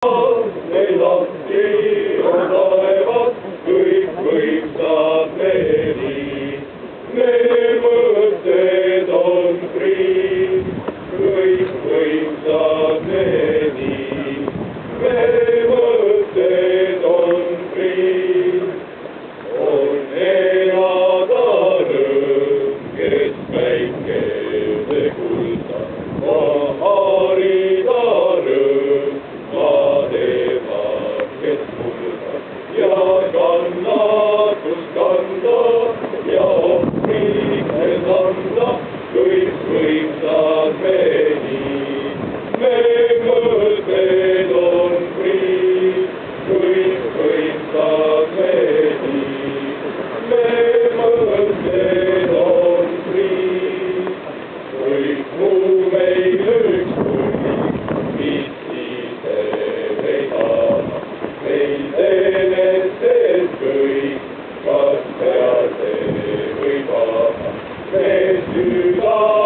Need lahti on taevas, kõik võimsad meri. Meie mõtted on frii, kõik võimsad meri. Meie mõtted on frii. On elada rõõm, kes päikese kulda, harida rõõm. Ja kannatus kanda ja ohvriks anda kõik võimsad meri. Me mõtted on frii, kõik võimsad meri. Me mõtted on frii, kõik muu meil ükskõik, mis kõik, kas peate või paha, me süda